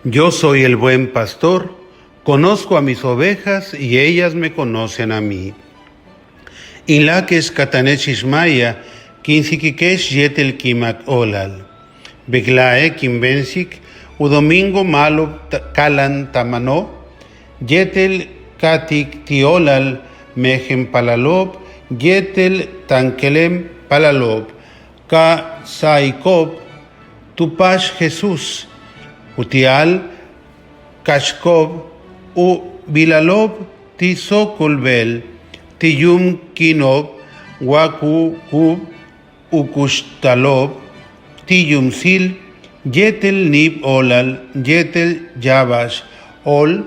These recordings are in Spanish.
Yo soy el buen pastor, conozco a mis ovejas y ellas me conocen a mí. Inlakesh katanesh ismaya, kinsikikesh yetel kimak olal. Beglae kimbensik, udomingo malo kalan tamano, yetel katik tiolal mehem palalob, yetel tankelem palalob, ka saikob, tupash Jesús. Utial, Kashkov, U Bilalob, Tisokulbel, Tiyum Kinob, Waku Kub, Ukushtalov, Tiyum Sil, Yetel Nib Olal, Yetel Yabash, Ol,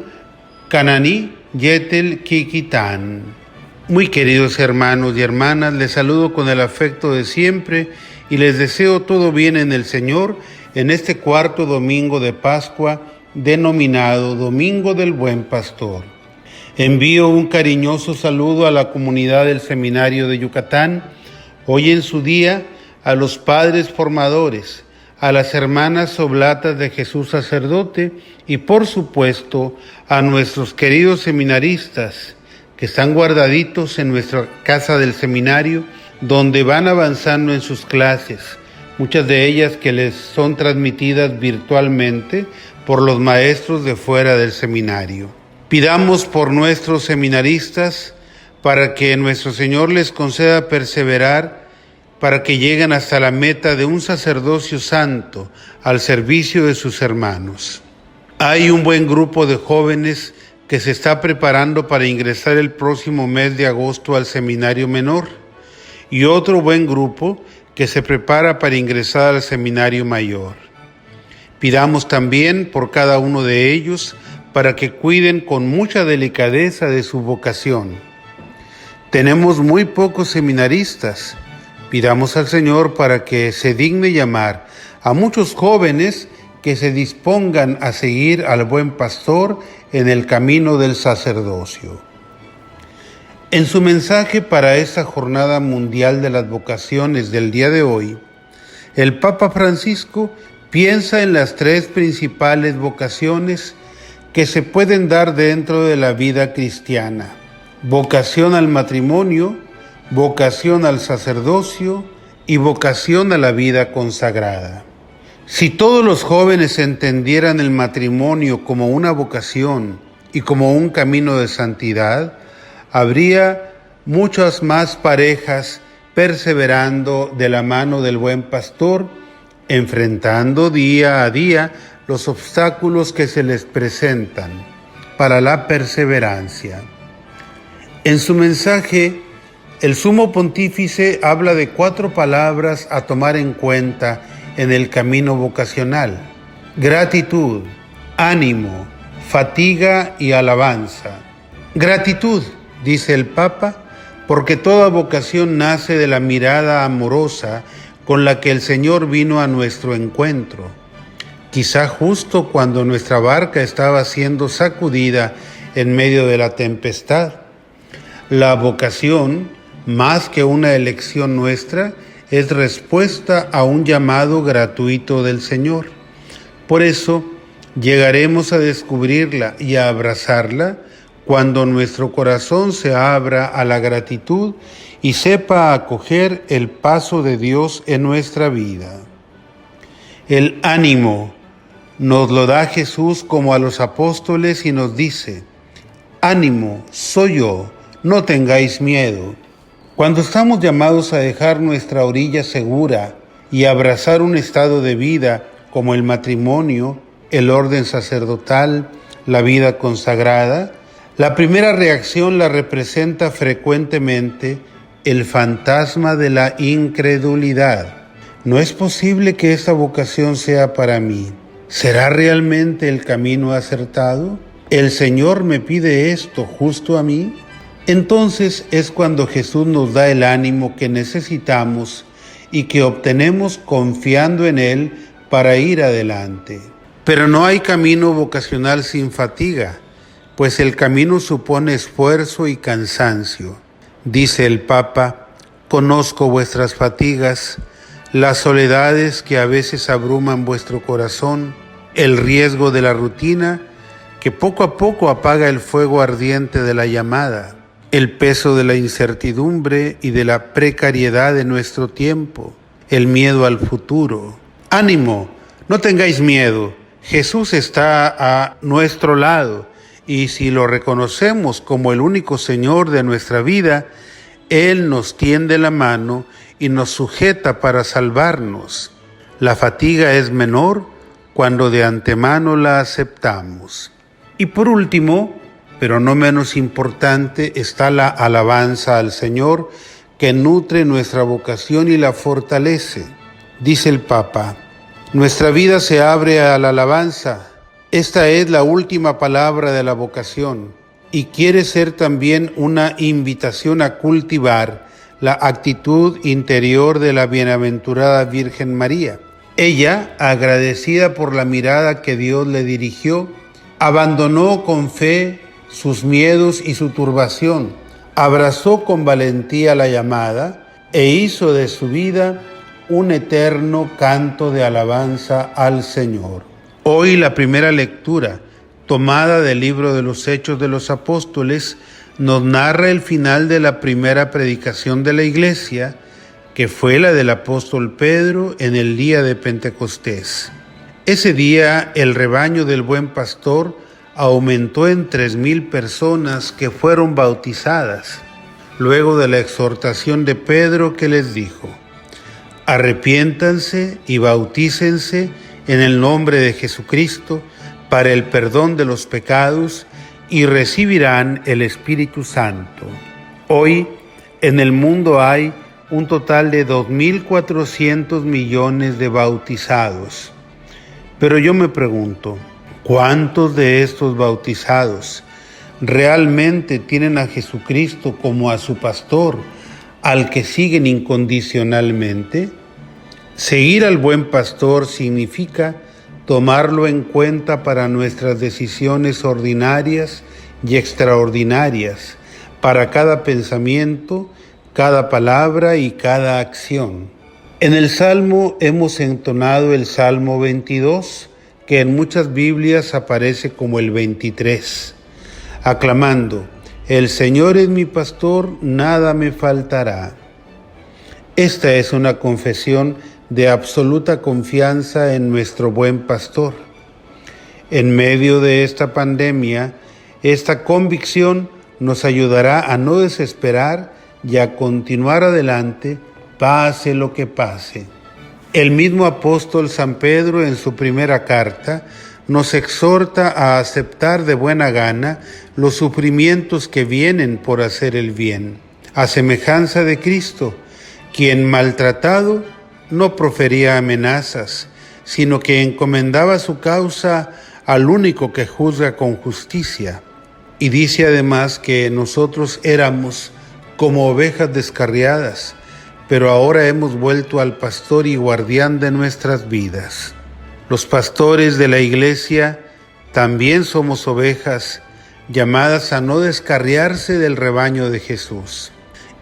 Kanani, Yetel Kikitán. Muy queridos hermanos y hermanas, les saludo con el afecto de siempre y les deseo todo bien en el Señor en este cuarto domingo de Pascua, denominado Domingo del Buen Pastor. Envío un cariñoso saludo a la comunidad del Seminario de Yucatán, hoy en su día, a los padres formadores, a las hermanas oblatas de Jesús Sacerdote y, por supuesto, a nuestros queridos seminaristas que están guardaditos en nuestra casa del seminario, donde van avanzando en sus clases, muchas de ellas que les son transmitidas virtualmente por los maestros de fuera del seminario. Pidamos por nuestros seminaristas para que nuestro Señor les conceda perseverar, para que lleguen hasta la meta de un sacerdocio santo al servicio de sus hermanos. Hay un buen grupo de jóvenes que se está preparando para ingresar el próximo mes de agosto al seminario menor, y otro buen grupo que se prepara para ingresar al seminario mayor. Pidamos también por cada uno de ellos para que cuiden con mucha delicadeza de su vocación. Tenemos muy pocos seminaristas. Pidamos al Señor para que se digne llamar a muchos jóvenes que se dispongan a seguir al buen pastor en el camino del sacerdocio. En su mensaje para esta Jornada Mundial de las Vocaciones del día de hoy, el Papa Francisco piensa en las tres principales vocaciones que se pueden dar dentro de la vida cristiana: vocación al matrimonio, vocación al sacerdocio y vocación a la vida consagrada. Si todos los jóvenes entendieran el matrimonio como una vocación y como un camino de santidad, habría muchas más parejas perseverando de la mano del buen pastor, enfrentando día a día los obstáculos que se les presentan para la perseverancia. En su mensaje, el Sumo Pontífice habla de 4 palabras a tomar en cuenta en el camino vocacional: gratitud, ánimo, fatiga y alabanza. Gratitud, dice el Papa, porque toda vocación nace de la mirada amorosa con la que el Señor vino a nuestro encuentro, quizá justo cuando nuestra barca estaba siendo sacudida en medio de la tempestad. La vocación, más que una elección nuestra, es respuesta a un llamado gratuito del Señor. Por eso, llegaremos a descubrirla y a abrazarla cuando nuestro corazón se abra a la gratitud y sepa acoger el paso de Dios en nuestra vida. El ánimo nos lo da Jesús como a los apóstoles y nos dice: ánimo, soy yo, no tengáis miedo. Cuando estamos llamados a dejar nuestra orilla segura y abrazar un estado de vida como el matrimonio, el orden sacerdotal, la vida consagrada, la primera reacción la representa frecuentemente el fantasma de la incredulidad. ¿No es posible que esta vocación sea para mí? ¿Será realmente el camino acertado? ¿El Señor me pide esto justo a mí? Entonces es cuando Jesús nos da el ánimo que necesitamos y que obtenemos confiando en Él para ir adelante. Pero no hay camino vocacional sin fatiga, pues el camino supone esfuerzo y cansancio. Dice el Papa: conozco vuestras fatigas, las soledades que a veces abruman vuestro corazón, el riesgo de la rutina que poco a poco apaga el fuego ardiente de la llamada, el peso de la incertidumbre y de la precariedad de nuestro tiempo, el miedo al futuro. ¡Ánimo! No tengáis miedo. Jesús está a nuestro lado y si lo reconocemos como el único Señor de nuestra vida, Él nos tiende la mano y nos sujeta para salvarnos. La fatiga es menor cuando de antemano la aceptamos. Y por último, pero no menos importante, está la alabanza al Señor que nutre nuestra vocación y la fortalece. Dice el Papa, nuestra vida se abre a la alabanza. Esta es la última palabra de la vocación y quiere ser también una invitación a cultivar la actitud interior de la bienaventurada Virgen María. Ella, agradecida por la mirada que Dios le dirigió, abandonó con fe sus miedos y su turbación, abrazó con valentía la llamada e hizo de su vida un eterno canto de alabanza al Señor. Hoy la primera lectura, tomada del libro de los Hechos de los Apóstoles, nos narra el final de la primera predicación de la Iglesia, que fue la del apóstol Pedro en el día de Pentecostés. Ese día el rebaño del Buen Pastor aumentó en 3,000 personas que fueron bautizadas, luego de la exhortación de Pedro que les dijo, arrepiéntanse y bautícense en el nombre de Jesucristo para el perdón de los pecados y recibirán el Espíritu Santo. Hoy en el mundo hay un total de 2.400 millones de bautizados. Pero yo me pregunto, ¿cuántos de estos bautizados realmente tienen a Jesucristo como a su pastor, al que siguen incondicionalmente? Seguir al buen pastor significa tomarlo en cuenta para nuestras decisiones ordinarias y extraordinarias, para cada pensamiento, cada palabra y cada acción. En el Salmo hemos entonado el Salmo 22, que en muchas Biblias aparece como el 23, aclamando, el Señor es mi pastor, nada me faltará. Esta es una confesión de absoluta confianza en nuestro buen pastor. En medio de esta pandemia, esta convicción nos ayudará a no desesperar y a continuar adelante, pase lo que pase. El mismo apóstol San Pedro en su primera carta nos exhorta a aceptar de buena gana los sufrimientos que vienen por hacer el bien, a semejanza de Cristo, quien maltratado no profería amenazas, sino que encomendaba su causa al único que juzga con justicia. Y dice además que nosotros éramos como ovejas descarriadas, pero ahora hemos vuelto al pastor y guardián de nuestras vidas. Los pastores de la Iglesia también somos ovejas llamadas a no descarriarse del rebaño de Jesús.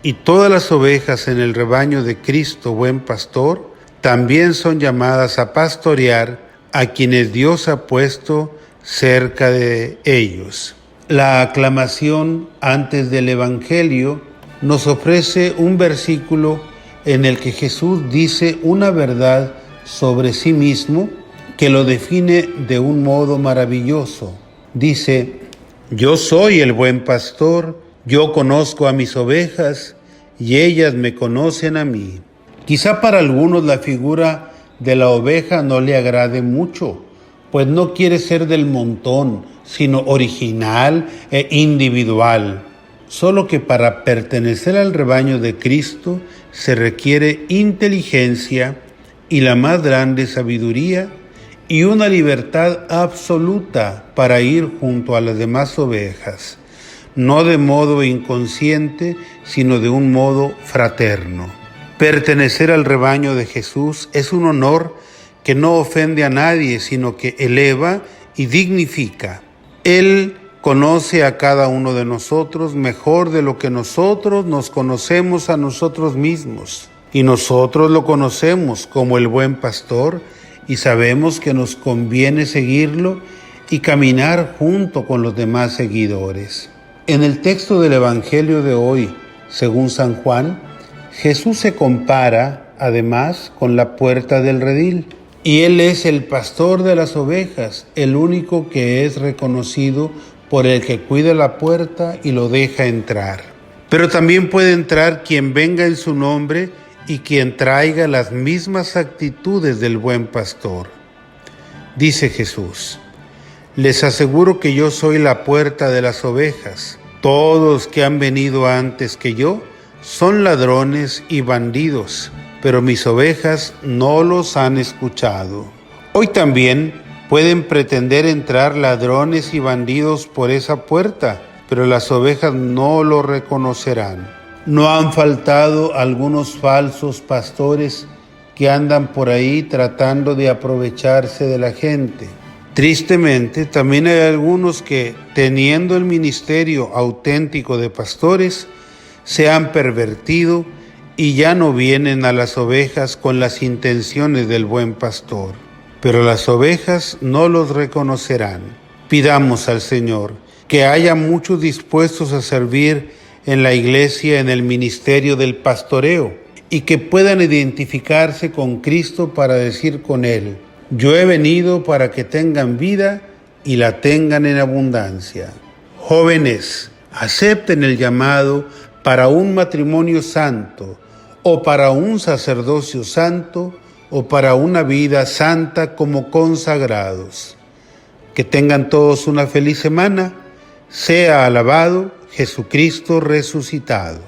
Y todas las ovejas en el rebaño de Cristo, buen pastor, también son llamadas a pastorear a quienes Dios ha puesto cerca de ellos. La aclamación antes del Evangelio nos ofrece un versículo en el que Jesús dice una verdad sobre sí mismo que lo define de un modo maravilloso. Dice, yo soy el buen pastor, yo conozco a mis ovejas y ellas me conocen a mí. Quizá para algunos la figura de la oveja no le agrade mucho, pues no quiere ser del montón, sino original e individual. Solo que para pertenecer al rebaño de Cristo se requiere inteligencia y la más grande sabiduría y una libertad absoluta para ir junto a las demás ovejas, no de modo inconsciente, sino de un modo fraterno. Pertenecer al rebaño de Jesús es un honor que no ofende a nadie, sino que eleva y dignifica. Él conoce a cada uno de nosotros mejor de lo que nosotros nos conocemos a nosotros mismos. Y nosotros lo conocemos como el buen pastor y sabemos que nos conviene seguirlo y caminar junto con los demás seguidores. En el texto del Evangelio de hoy, según San Juan, Jesús se compara, además, con la puerta del redil. Y Él es el pastor de las ovejas, el único que es reconocido por el que cuida la puerta y lo deja entrar. Pero también puede entrar quien venga en su nombre y quien traiga las mismas actitudes del buen pastor. Dice Jesús: les aseguro que yo soy la puerta de las ovejas. Todos que han venido antes que yo son ladrones y bandidos, pero mis ovejas no los han escuchado. Hoy también pueden pretender entrar ladrones y bandidos por esa puerta, pero las ovejas no lo reconocerán. No han faltado algunos falsos pastores que andan por ahí tratando de aprovecharse de la gente. Tristemente, también hay algunos que, teniendo el ministerio auténtico de pastores, se han pervertido y ya no vienen a las ovejas con las intenciones del buen pastor. Pero las ovejas no los reconocerán. Pidamos al Señor que haya muchos dispuestos a servir en la iglesia, en el ministerio del pastoreo, y que puedan identificarse con Cristo para decir con Él: yo he venido para que tengan vida y la tengan en abundancia. Jóvenes, acepten el llamado para un matrimonio santo, o para un sacerdocio santo, o para una vida santa como consagrados. Que tengan todos una feliz semana. Sea alabado Jesucristo resucitado.